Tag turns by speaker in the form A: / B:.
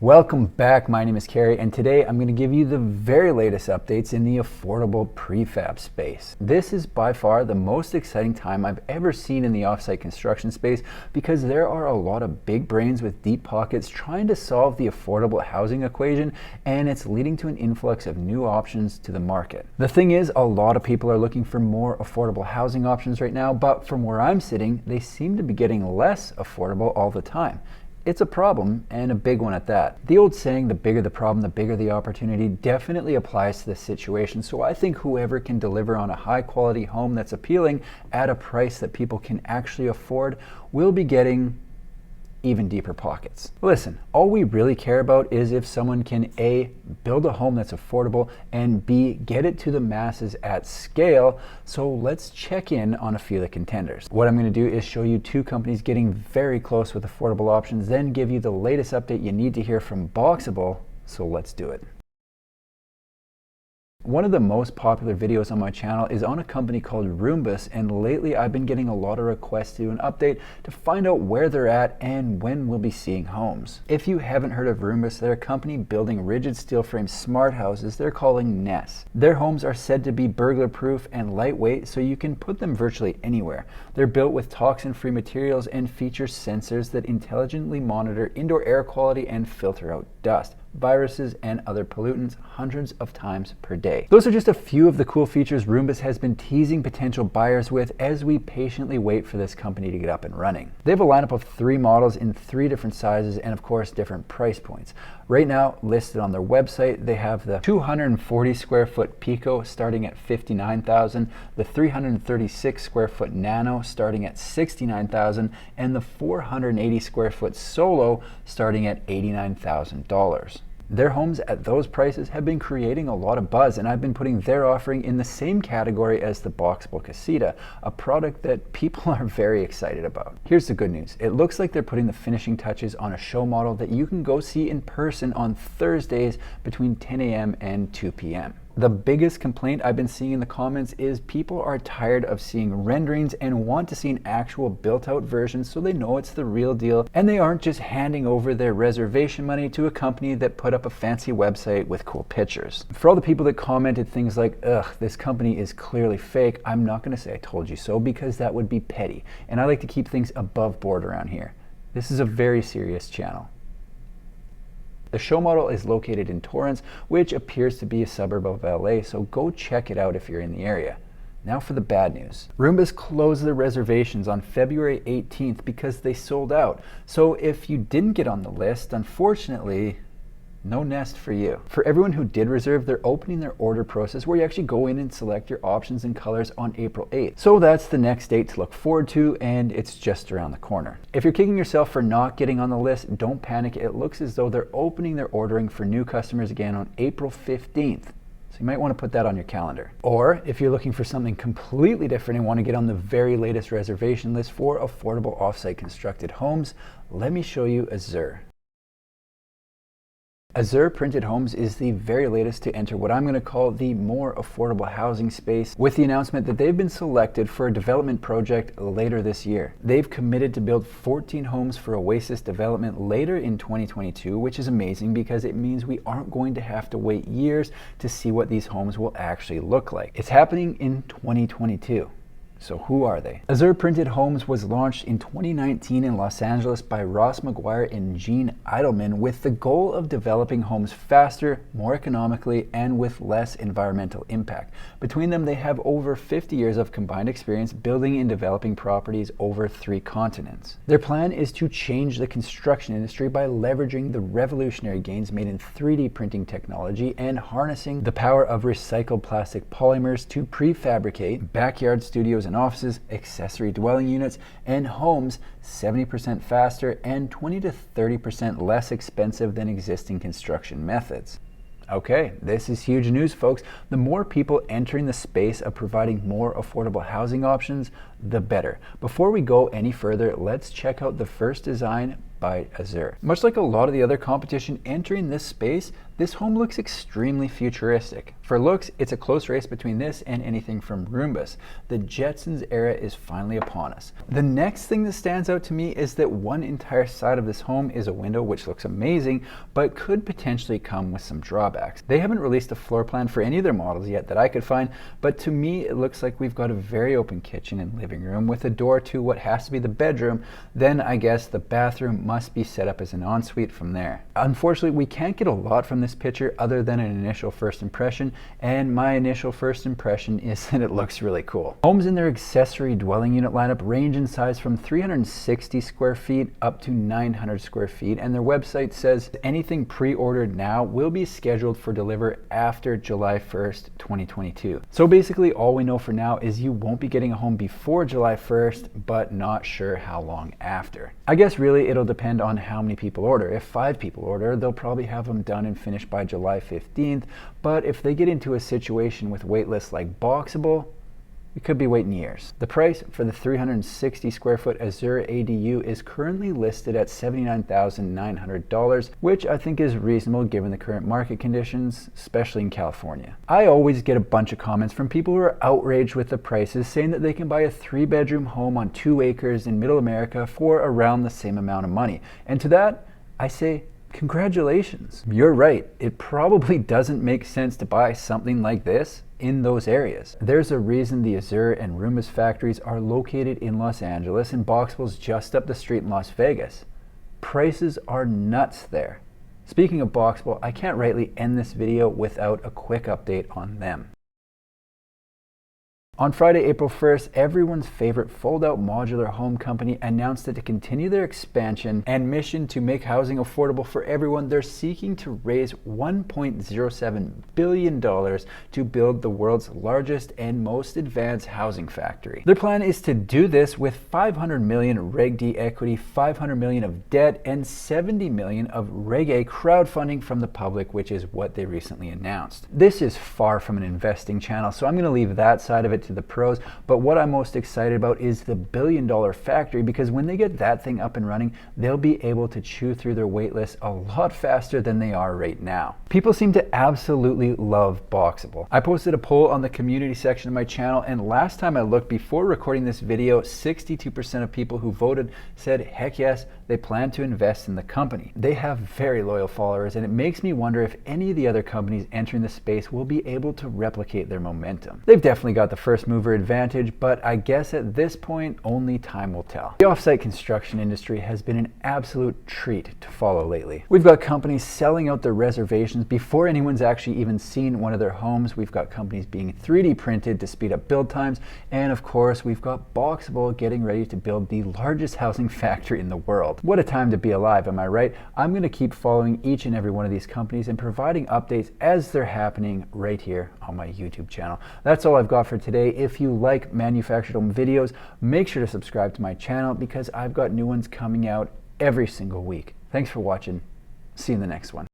A: Welcome back, my name is Carrie, and today I'm going to give you the very latest updates in the affordable prefab space. This is by far the most exciting time I've ever seen in the offsite construction space because there are a lot of big brains with deep pockets trying to solve the affordable housing equation, and it's leading to an influx of new options to the market. The thing is, a lot of people are looking for more affordable housing options right now, but from where I'm sitting, they seem to be getting less affordable all the time. It's a problem, and a big one at that. The old saying, the bigger the problem, the bigger the opportunity, definitely applies to this situation. So I think whoever can deliver on a high quality home that's appealing at a price that people can actually afford will be getting even deeper pockets. Listen, all we really care about is if someone can A, build a home that's affordable, and B, get it to the masses at scale. So let's check in on a few of the contenders. What I'm going to do is show you two companies getting very close with affordable options, then give you the latest update you need to hear from Boxable. So let's do it. One of the most popular videos on my channel is on a company called Roombus, and lately I've been getting a lot of requests to do an update to find out where they're at and when we'll be seeing homes. If you haven't heard of Roombus, they're a company building rigid steel frame smart houses they're calling Nest. Their homes are said to be burglar proof and lightweight, so you can put them virtually anywhere. They're built with toxin free materials and feature sensors that intelligently monitor indoor air quality and filter out dust, viruses, and other pollutants hundreds of times per day. Those are just a few of the cool features Roombus has been teasing potential buyers with as we patiently wait for this company to get up and running. They have a lineup of 3 models in 3 different sizes and of course different price points. Right now, listed on their website, they have the 240 square foot Pico starting at $59,000, the 336 square foot Nano starting at $69,000, and the 480 square foot Solo starting at $89,000. Their homes at those prices have been creating a lot of buzz, and I've been putting their offering in the same category as the Boxable Casita, a product that people are very excited about. Here's the good news. It looks like they're putting the finishing touches on a show model that you can go see in person on Thursdays between 10 a.m. and 2 p.m. The biggest complaint I've been seeing in the comments is people are tired of seeing renderings and want to see an actual built-out version so they know it's the real deal and they aren't just handing over their reservation money to a company that put up a fancy website with cool pictures. For all the people that commented things like, ugh, this company is clearly fake, I'm not going to say I told you so because that would be petty, and I like to keep things above board around here. This is a very serious channel. The show model is located in Torrance, which appears to be a suburb of LA, so go check it out if you're in the area. Now for the bad news. Roombus closed their reservations on February 18th because they sold out. So if you didn't get on the list, unfortunately, no Nest for you. For everyone who did reserve, they're opening their order process where you actually go in and select your options and colors on April 8th. So that's the next date to look forward to, and it's just around the corner. If you're kicking yourself for not getting on the list, don't panic. It looks as though they're opening their ordering for new customers again on April 15th. So you might want to put that on your calendar. Or if you're looking for something completely different and want to get on the very latest reservation list for affordable offsite constructed homes, let me show you Azure. Azure Printed Homes is the very latest to enter what I'm going to call the more affordable housing space, with the announcement that they've been selected for a development project later this year. They've committed to build 14 homes for Oasis development later in 2022, which is amazing because it means we aren't going to have to wait years to see what these homes will actually look like. It's happening in 2022. So who are they? Azure Printed Homes was launched in 2019 in Los Angeles by Ross McGuire and Gene Eidelman with the goal of developing homes faster, more economically, and with less environmental impact. Between them, they have over 50 years of combined experience building and developing properties over 3 continents. Their plan is to change the construction industry by leveraging the revolutionary gains made in 3D printing technology and harnessing the power of recycled plastic polymers to prefabricate backyard studios and offices, accessory dwelling units, and homes 70% faster and 20 to 30% less expensive than existing construction methods. Okay, this is huge news, folks. The more people entering the space of providing more affordable housing options, the better. Before we go any further, let's check out the first design by Azure. Much like a lot of the other competition entering this space, this home looks extremely futuristic. For looks, it's a close race between this and anything from Roombus. The Jetsons era is finally upon us. The next thing that stands out to me is that one entire side of this home is a window, which looks amazing, but could potentially come with some drawbacks. They haven't released a floor plan for any of their models yet that I could find, but to me it looks like we've got a very open kitchen and living room with a door to what has to be the bedroom. Then I guess the bathroom must be set up as an ensuite from there. Unfortunately, we can't get a lot from this picture other than an initial first impression, and my initial first impression is that it looks really cool. Homes in their accessory dwelling unit lineup range in size from 360 square feet up to 900 square feet, and their website says anything pre-ordered now will be scheduled for deliver after July 1st, 2022. So basically all we know for now is you won't be getting a home before July 1st, but not sure how long after. I guess really it'll depend on how many people order. If 5 people order, they'll probably have them done and finished by July 15th, but if they get into a situation with wait lists like Boxable, we could be waiting years. The price for the 360 square foot Azure ADU is currently listed at $79,900, which I think is reasonable given the current market conditions, especially in California. I always get a bunch of comments from people who are outraged with the prices, saying that they can buy a 3-bedroom home on 2 acres in Middle America for around the same amount of money. And to that, I say, congratulations. You're right. It probably doesn't make sense to buy something like this in those areas. There's a reason the Azure and Roombus factories are located in Los Angeles and Boxable's just up the street in Las Vegas. Prices are nuts there. Speaking of Boxable, I can't rightly end this video without a quick update on them. On Friday, April 1st, everyone's favorite fold-out modular home company announced that to continue their expansion and mission to make housing affordable for everyone, they're seeking to raise $1.07 billion to build the world's largest and most advanced housing factory. Their plan is to do this with $500 million Reg D equity, $500 million of debt, and $70 million of Reg A crowdfunding from the public, which is what they recently announced. This is far from an investing channel, so I'm going to leave that side of it to the pros, but what I'm most excited about is the $1 billion factory, because when they get that thing up and running, they'll be able to chew through their wait list a lot faster than they are right now. People seem to absolutely love Boxable. I posted a poll on the community section of my channel, and last time I looked before recording this video, 62% of people who voted said heck yes, they plan to invest in the company. They have very loyal followers, and it makes me wonder if any of the other companies entering the space will be able to replicate their momentum. They've definitely got the first mover advantage, but I guess at this point only time will tell. The offsite construction industry has been an absolute treat to follow lately. We've got companies selling out their reservations before anyone's actually even seen one of their homes. We've got companies being 3D printed to speed up build times, and of course we've got Boxable getting ready to build the largest housing factory in the world. What a time to be alive, am I right? I'm going to keep following each and every one of these companies and providing updates as they're happening right here on my YouTube channel. That's all I've got for today. If you like manufactured home videos, make sure to subscribe to my channel because I've got new ones coming out every single week. Thanks for watching. See you in the next one.